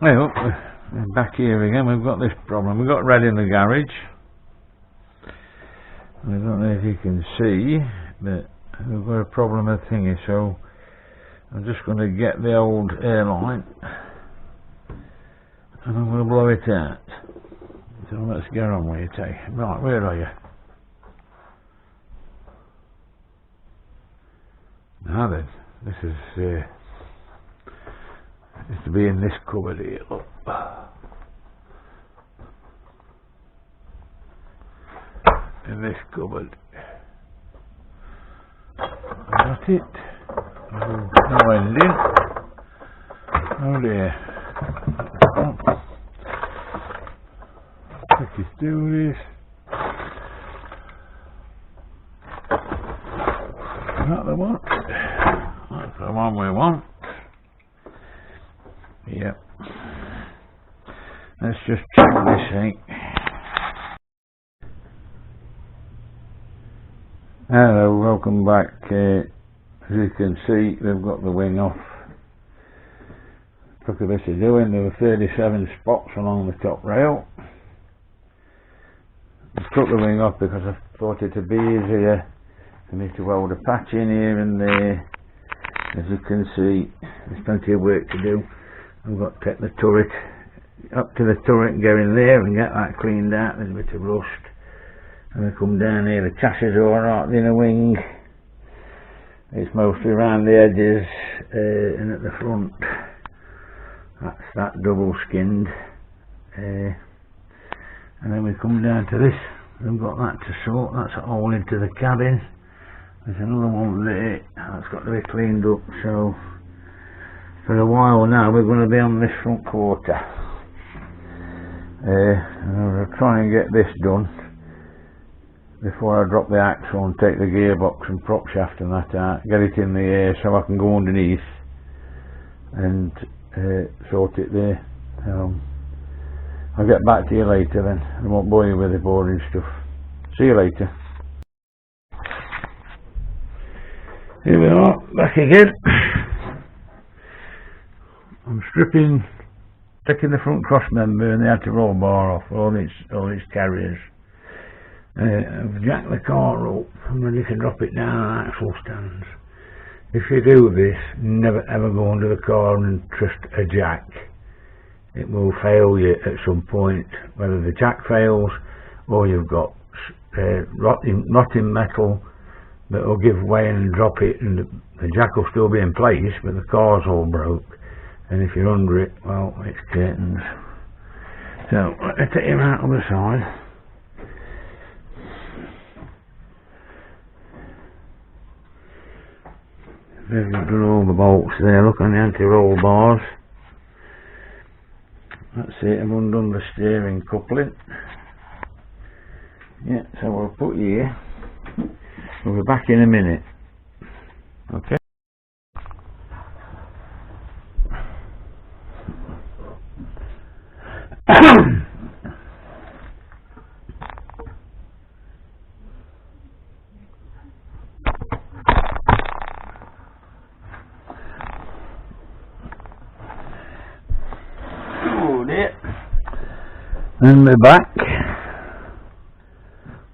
Well, we're back here again. We've got this problem. We've got red in the garage. I don't know if you can see, but we've got a problem with thingy, so I'm just going to get the old airline and I'm going to blow it out. So let's get on with it. Right, where are you? Now then, this is to be in this cupboard here. Look. In this cupboard. Got it. No ending. Oh dear. Take us through this. Is that the one? That's the one we want. Yep. Let's just check this thing. Hello, welcome back. As you can see, they've got the wing off. Took a bit of doing. There were 37 spots along the top rail. I took the wing off because I thought it would be easier for me to weld a patch in here and there. As you can see, there's plenty of work to do. I've got to take the turret up to the turret and go in there and get that cleaned out. There's a bit of rust. And I come down here, the chassis is alright in the wing. It's mostly around the edges and at the front. That's that double skinned. And then we come down to this. We've got that to sort. That's a hole into the cabin. There's another one there. That's got to be cleaned up. So for a while now we're going to be on this front quarter. And I'm going to try and get this done before I drop the axle and take the gearbox and prop shaft and that out, get it in the air so I can go underneath and sort it there. I'll get back to you later then. I won't bore you with the boring stuff. See you later. Here we are, back again. I'm stripping, taking the front cross member and the outer roll bar off all its carriers. I've jacked the car up. I'm ready to drop it down on axle stands. If you do this, never ever go under the car and trust a jack. It will fail you at some point, whether the jack fails or you've got rotting metal that will give way and drop it, and the jack will still be in place but the car's all broke, and if you're under it, well, it's curtains. So let me take him out on the side. I've done all the bolts there. Look on the anti-roll bars. That's it. I've undone the steering coupling. Yeah, so we'll put here. We'll be back in a minute. Okay. And we're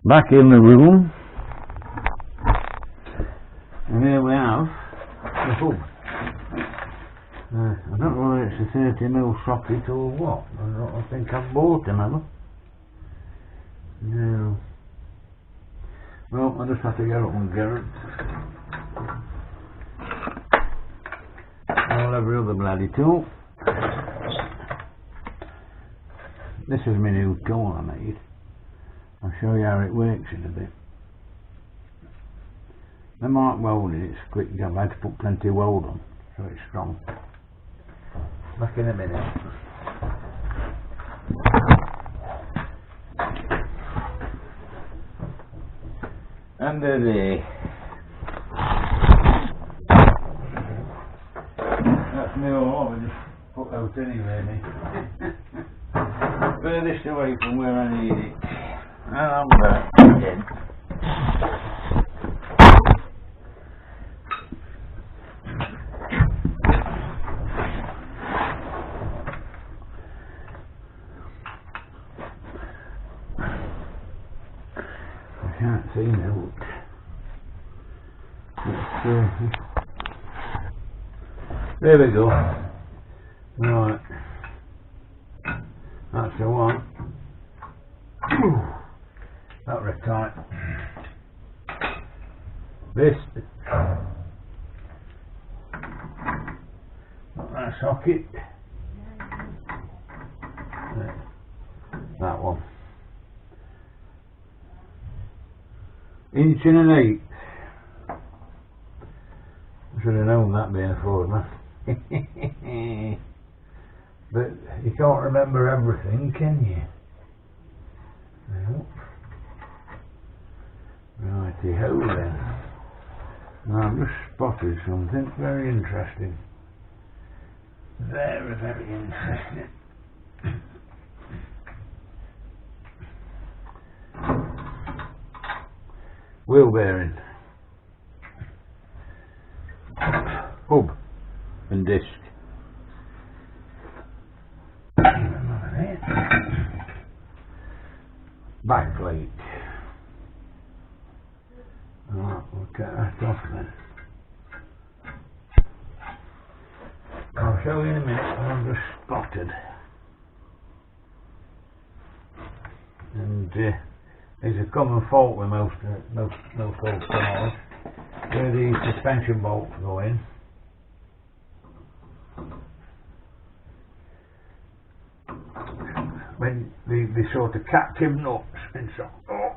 back in the room, and here we have the hub. I don't know whether it's a 30mm socket or what. I think I've bought them, have I? No. Well, I just have to get up and get it. All every other bloody tool. This is my new tool I made. I'll show you how it works in a bit. The mark welded, it's quick. I've had to put plenty of weld on, so it's strong. Back in a minute. Under there. That's me all over, just put out anyway, mate. Furthest away from where I need it. And I'm back again. There we go. Right. That's the one. That was tight. This. Not that socket. That one. Inch and an eighth. I should have known that being a Fordman. But you can't remember everything, can you? Nope. Righty ho then. Now I've just spotted something very interesting. Very, very interesting. Wheel bearing. Hub and disc. Back plate. Right, we'll get that off then. I'll show you in a minute what I've just spotted. And there's a common fault with most old cars, where the suspension bolts go in. When the sort of captive nuts inside. Oh.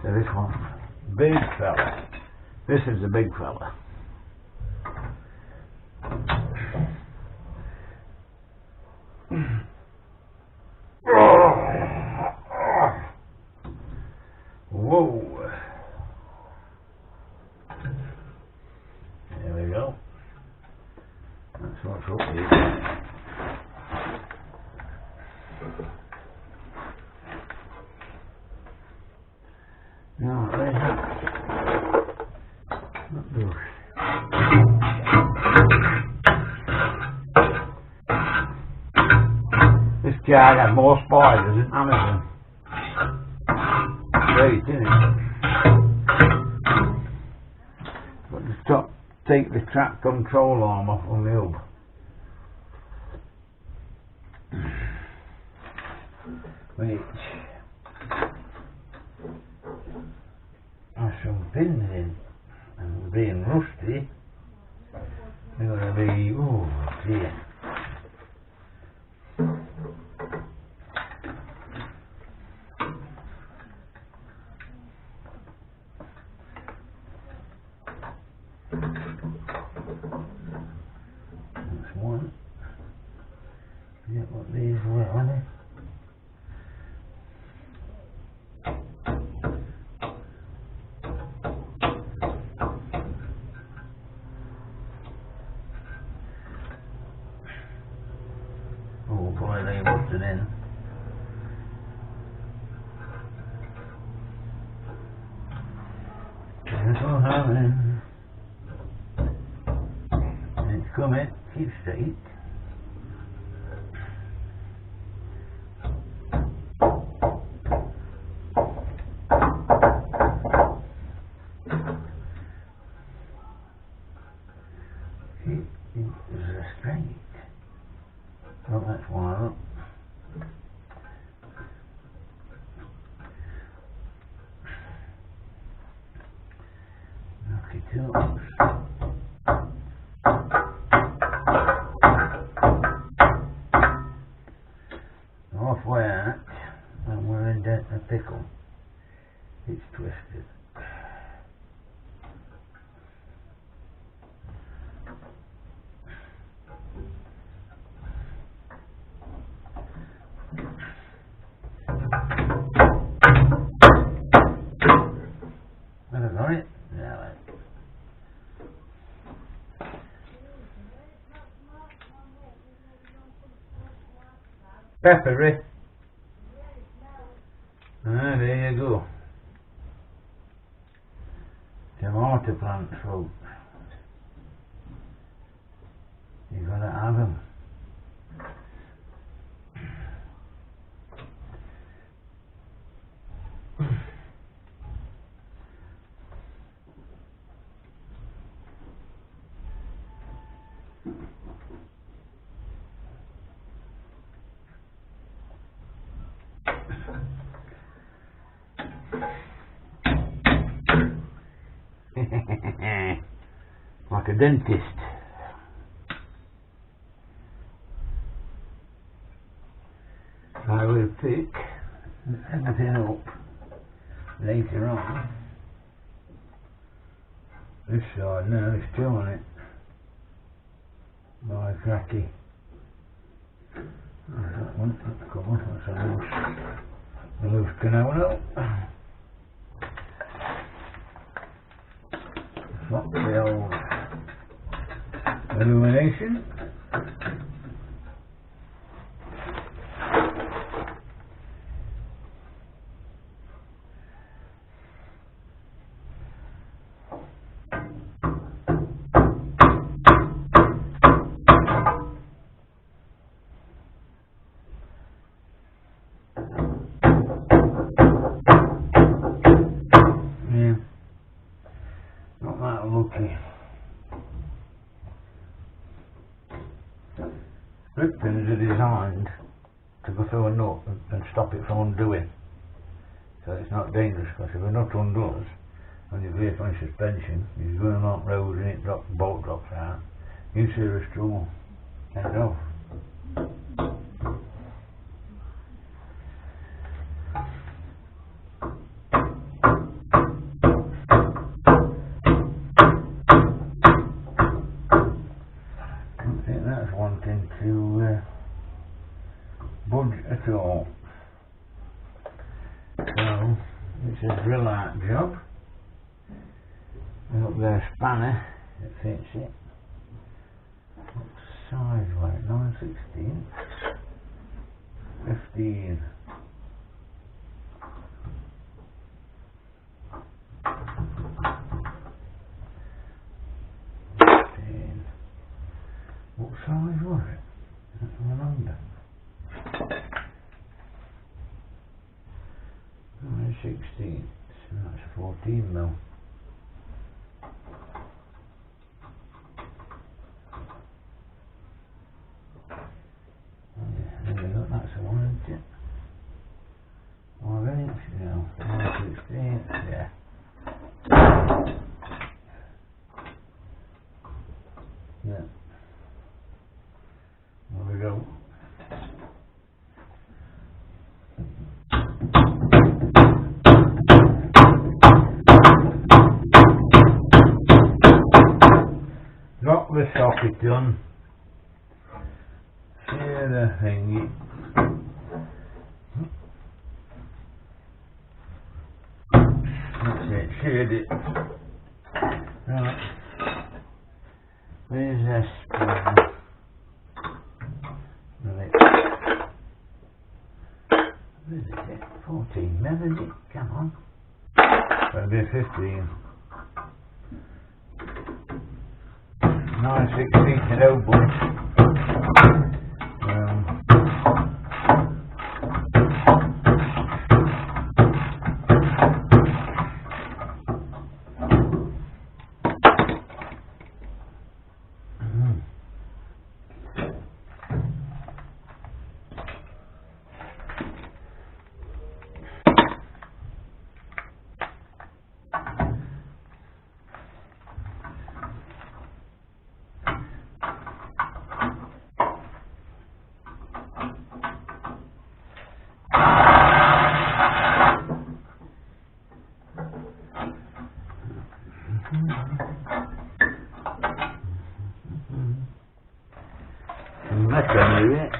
So this one, big fella. This is the big fella. Whoa. There we go. That's what's up here. No, there's that. Not those. This car had more spiders than Amazon. Great, isn't it? But the top, take the track control arm off on the hub. Which has some pins in, and being rusty, they're going to be, oh dear. That's one. Forget what these were on it. Oh boy, they busted in. Careful, Helen. It's coming. Keep straight. Keep straight. Oh, that's one of them. Knock it up. Halfway out, and we're in a pickle. It's twisted. Have I got it? Yeah. Peppery. Ah, there you go. Tomato plants, folks. You gotta have them. Like a dentist. I will pick everything up later on. This side now, there's two on it. By cracky. Oh, that one, that's got one, that's a loose canal. Swap the old illumination. Strip pins are designed to go through a nut and stop it from undoing, so it's not dangerous, because if a nut undoes when you veer from suspension, you're going along road and it bolt drops out, you see a straw end off. That's wanting to budge at all. So it's a drill out job. I've got their spanner that fits it. What size was it? 9/16? 15. What size was it? I don't remember. 9/16, so that's 14 mil. Look, that's the one, isn't it? 1 inch now. 9/16, yeah. Yeah. There we go. Got the socket done. Shear the thingy. That's it, sheared it. Right. Where's that spring? Where is it? 14 mil, is it? Come on. That'll be 15. 9/16 to no bunch. That's gonna do it.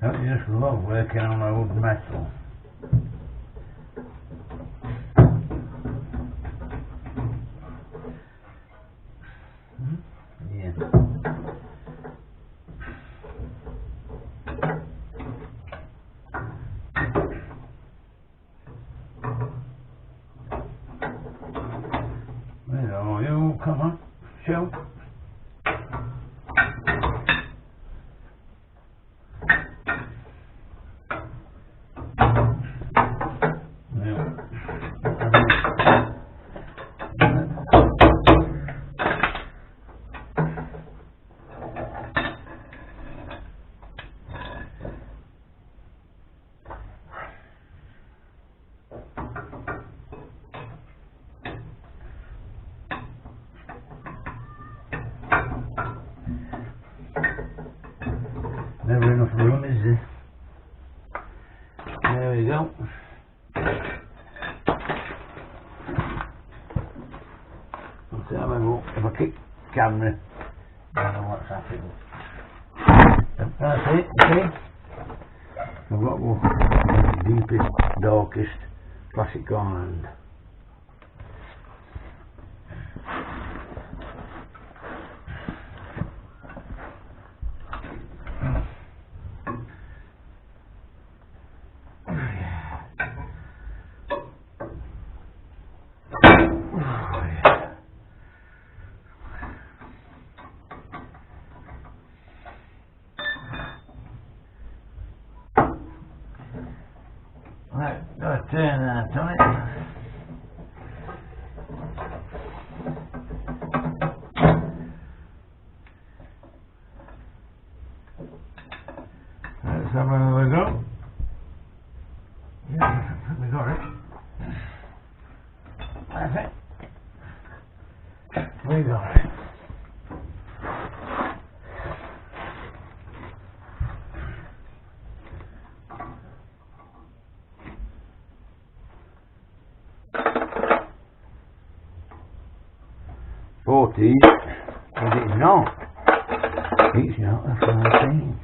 Don't you just love working on old metal? Never enough room, is there? There we go. Let's have a look. If I kick camera, I don't know what's happening. That's it, see? I've got the deepest, darkest plastic garland. Right, gotta turn that on it. Let's have another go. Yeah, I think we got it. That's it. We got it. Forties, but it's not. It's not a 14.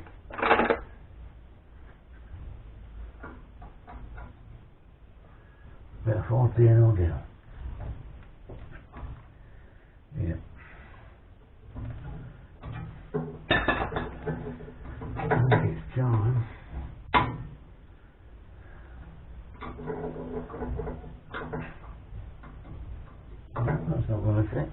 But 14 will do. Yeah. I think it's time. That's not going to fit.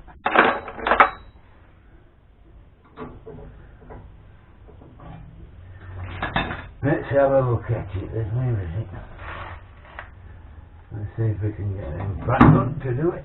Let's have a look at it. Where is it? Let's see if we can get him back on to do it.